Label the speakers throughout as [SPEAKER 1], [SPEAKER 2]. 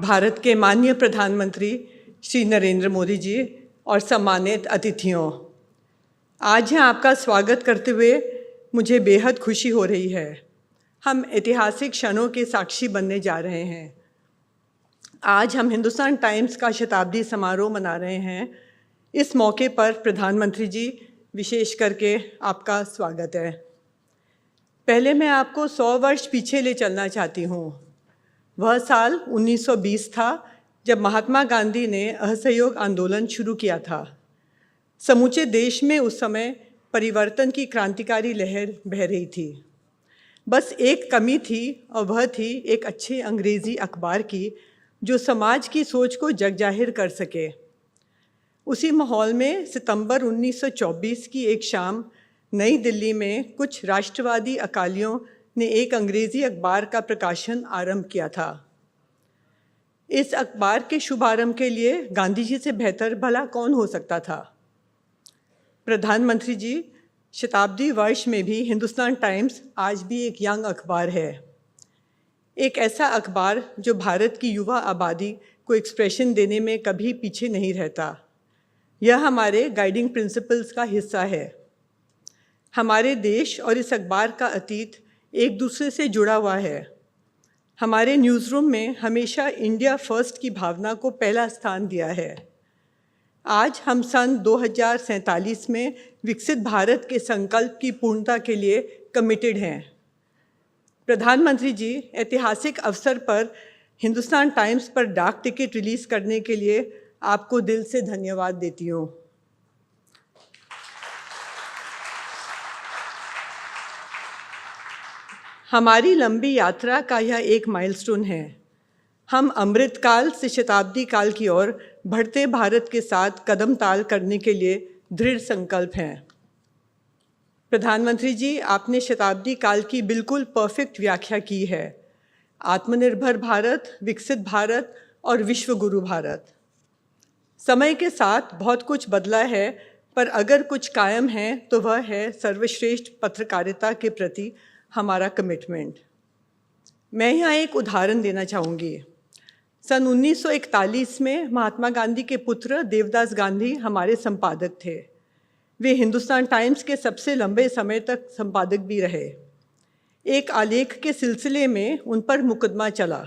[SPEAKER 1] भारत के माननीय प्रधानमंत्री श्री नरेंद्र मोदी जी और सम्मानित अतिथियों, आज यहाँ आपका स्वागत करते हुए मुझे बेहद खुशी हो रही है। हम ऐतिहासिक क्षणों के साक्षी बनने जा रहे हैं। आज हम हिंदुस्तान टाइम्स का शताब्दी समारोह मना रहे हैं। इस मौके पर प्रधानमंत्री जी विशेष करके आपका स्वागत है। पहले मैं आपको 100 वर्ष पीछे ले चलना चाहती हूँ। वह साल 1920 था जब महात्मा गांधी ने असहयोग आंदोलन शुरू किया था। समूचे देश में उस समय परिवर्तन की क्रांतिकारी लहर बह रही थी। बस एक कमी थी और वह थी एक अच्छे अंग्रेज़ी अखबार की जो समाज की सोच को जगजाहिर कर सके। उसी माहौल में सितंबर 1924 की एक शाम नई दिल्ली में कुछ राष्ट्रवादी अकालियों ने एक अंग्रेज़ी अखबार का प्रकाशन आरंभ किया था। इस अखबार के शुभारंभ के लिए गांधी जी से बेहतर भला कौन हो सकता था। प्रधानमंत्री जी, शताब्दी वर्ष में भी हिंदुस्तान टाइम्स आज भी एक यंग अखबार है, एक ऐसा अखबार जो भारत की युवा आबादी को एक्सप्रेशन देने में कभी पीछे नहीं रहता। यह हमारे गाइडिंग प्रिंसिपल्स का हिस्सा है। हमारे देश और इस अखबार का अतीत एक दूसरे से जुड़ा हुआ है। हमारे न्यूज़रूम में हमेशा इंडिया फर्स्ट की भावना को पहला स्थान दिया है। आज हम सन 2047 में विकसित भारत के संकल्प की पूर्णता के लिए कमिटेड हैं। प्रधानमंत्री जी, ऐतिहासिक अवसर पर हिंदुस्तान टाइम्स पर डाक टिकट रिलीज़ करने के लिए आपको दिल से धन्यवाद देती हूँ। हमारी लंबी यात्रा का यह एक माइलस्टोन है। हम अमृत काल से शताब्दी काल की ओर बढ़ते भारत के साथ कदम ताल करने के लिए दृढ़ संकल्प हैं। प्रधानमंत्री जी, आपने शताब्दी काल की बिल्कुल परफेक्ट व्याख्या की है। आत्मनिर्भर भारत, विकसित भारत और विश्वगुरु भारत। समय के साथ बहुत कुछ बदला है, पर अगर कुछ कायम है तो वह है सर्वश्रेष्ठ पत्रकारिता के प्रति हमारा कमिटमेंट। मैं यहाँ एक उदाहरण देना चाहूँगी। सन 1941 में महात्मा गांधी के पुत्र देवदास गांधी हमारे संपादक थे। वे हिंदुस्तान टाइम्स के सबसे लंबे समय तक संपादक भी रहे। एक आलेख के सिलसिले में उन पर मुकदमा चला।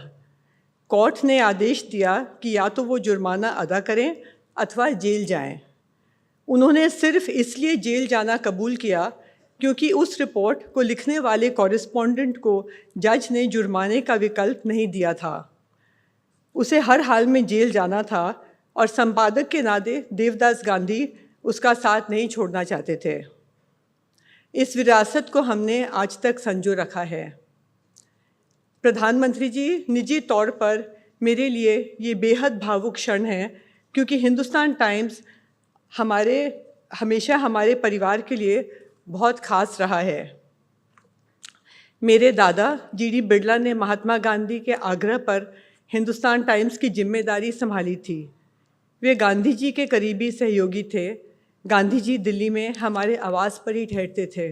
[SPEAKER 1] कोर्ट ने आदेश दिया कि या तो वो जुर्माना अदा करें अथवा जेल जाएं। उन्होंने सिर्फ इसलिए जेल जाना कबूल किया क्योंकि उस रिपोर्ट को लिखने वाले कॉरेस्पॉन्डेंट को जज ने जुर्माने का विकल्प नहीं दिया था। उसे हर हाल में जेल जाना था और संपादक के नाते देवदास गांधी उसका साथ नहीं छोड़ना चाहते थे। इस विरासत को हमने आज तक संजो रखा है। प्रधानमंत्री जी, निजी तौर पर मेरे लिए ये बेहद भावुक क्षण है क्योंकि हिंदुस्तान टाइम्स हमेशा हमारे परिवार के लिए बहुत खास रहा है। मेरे दादा जीडी बिड़ला ने महात्मा गांधी के आग्रह पर हिंदुस्तान टाइम्स की जिम्मेदारी संभाली थी। वे गांधी जी के करीबी सहयोगी थे। गांधी जी दिल्ली में हमारे आवास पर ही ठहरते थे।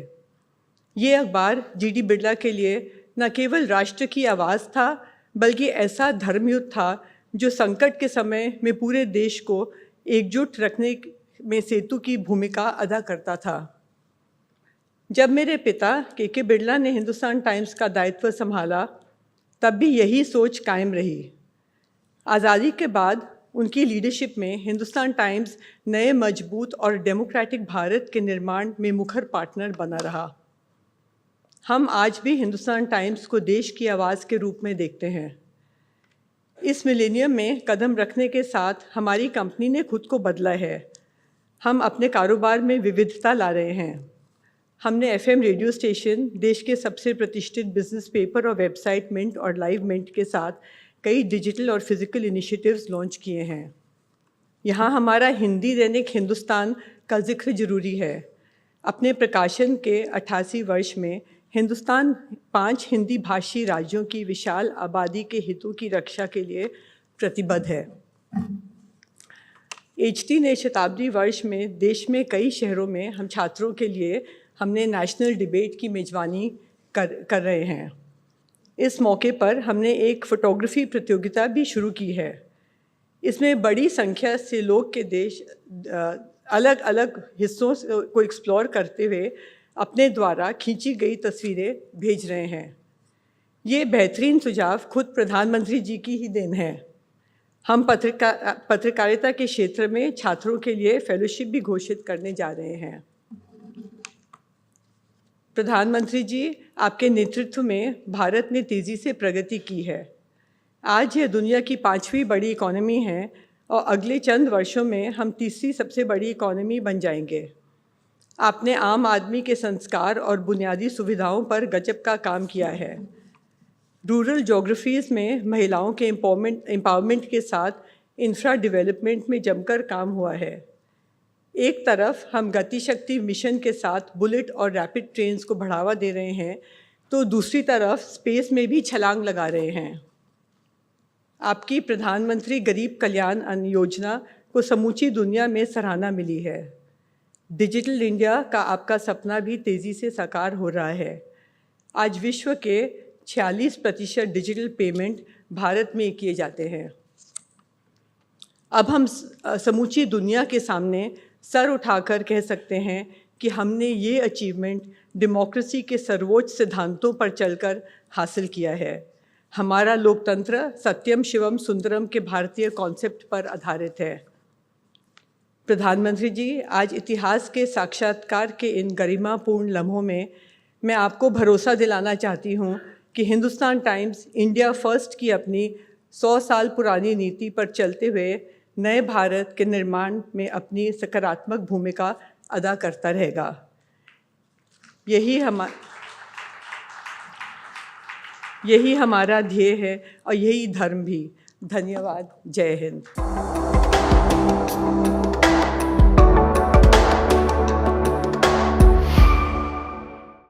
[SPEAKER 1] ये अखबार जीडी बिड़ला के लिए न केवल राष्ट्र की आवाज़ था, बल्कि ऐसा धर्मयुद्ध था जो संकट के समय में पूरे देश को एकजुट रखने में सेतु की भूमिका अदा करता था। जब मेरे पिता के बिड़ला ने हिंदुस्तान टाइम्स का दायित्व संभाला, तब भी यही सोच कायम रही। आज़ादी के बाद उनकी लीडरशिप में हिंदुस्तान टाइम्स नए मजबूत और डेमोक्रेटिक भारत के निर्माण में मुखर पार्टनर बना रहा। हम आज भी हिंदुस्तान टाइम्स को देश की आवाज़ के रूप में देखते हैं। इस मिलेनियम में कदम रखने के साथ हमारी कंपनी ने खुद को बदला है। हम अपने कारोबार में विविधता ला रहे हैं। हमने एफएम रेडियो स्टेशन, देश के सबसे प्रतिष्ठित बिजनेस पेपर और वेबसाइट मिंट और लाइव मिंट के साथ कई डिजिटल और फिजिकल इनिशिएटिव्स लॉन्च किए हैं। यहाँ हमारा हिंदी दैनिक हिंदुस्तान का जिक्र जरूरी है। अपने प्रकाशन के 88 वर्ष में हिंदुस्तान 5 हिंदी भाषी राज्यों की विशाल आबादी के हितों की रक्षा के लिए प्रतिबद्ध है। एचटी ने शताब्दी वर्ष में देश में कई शहरों में हम छात्रों के लिए हमने नेशनल डिबेट की मेज़बानी कर रहे हैं। इस मौके पर हमने एक फ़ोटोग्राफ़ी प्रतियोगिता भी शुरू की है। इसमें बड़ी संख्या से लोग के देश अलग अलग हिस्सों को एक्सप्लोर करते हुए अपने द्वारा खींची गई तस्वीरें भेज रहे हैं। ये बेहतरीन सुझाव खुद प्रधानमंत्री जी की ही देन है। हम पत्रकारिता के क्षेत्र में छात्रों के लिए फेलोशिप भी घोषित करने जा रहे हैं। प्रधानमंत्री जी, आपके नेतृत्व में भारत ने तेज़ी से प्रगति की है। आज यह दुनिया की 5वीं बड़ी इकॉनमी है और अगले चंद वर्षों में हम तीसरी सबसे बड़ी इकॉनमी बन जाएंगे। आपने आम आदमी के संस्कार और बुनियादी सुविधाओं पर गजब का काम किया है। रूरल जोग्राफीज़ में महिलाओं के एम्पावरमेंट के साथ इंफ्रा डेवलपमेंट में जमकर काम हुआ है। एक तरफ हम गति शक्ति मिशन के साथ बुलेट और रैपिड ट्रेन्स को बढ़ावा दे रहे हैं, तो दूसरी तरफ स्पेस में भी छलांग लगा रहे हैं। आपकी प्रधानमंत्री गरीब कल्याण अन्न योजना को समूची दुनिया में सराहना मिली है। डिजिटल इंडिया का आपका सपना भी तेज़ी से साकार हो रहा है। आज विश्व के 46% डिजिटल पेमेंट भारत में किए जाते हैं। अब हम समूची दुनिया के सामने सर उठाकर कह सकते हैं कि हमने ये अचीवमेंट डेमोक्रेसी के सर्वोच्च सिद्धांतों पर चलकर हासिल किया है। हमारा लोकतंत्र सत्यम शिवम सुंदरम के भारतीय कॉन्सेप्ट पर आधारित है। प्रधानमंत्री जी, आज इतिहास के साक्षात्कार के इन गरिमापूर्ण लम्हों में मैं आपको भरोसा दिलाना चाहती हूँ कि हिंदुस्तान टाइम्स इंडिया फर्स्ट की अपनी 100 साल पुरानी नीति पर चलते हुए नए भारत के निर्माण में अपनी सकारात्मक भूमिका अदा करता रहेगा। यही हमारा ध्येय है और यही धर्म भी। धन्यवाद। जय हिंद।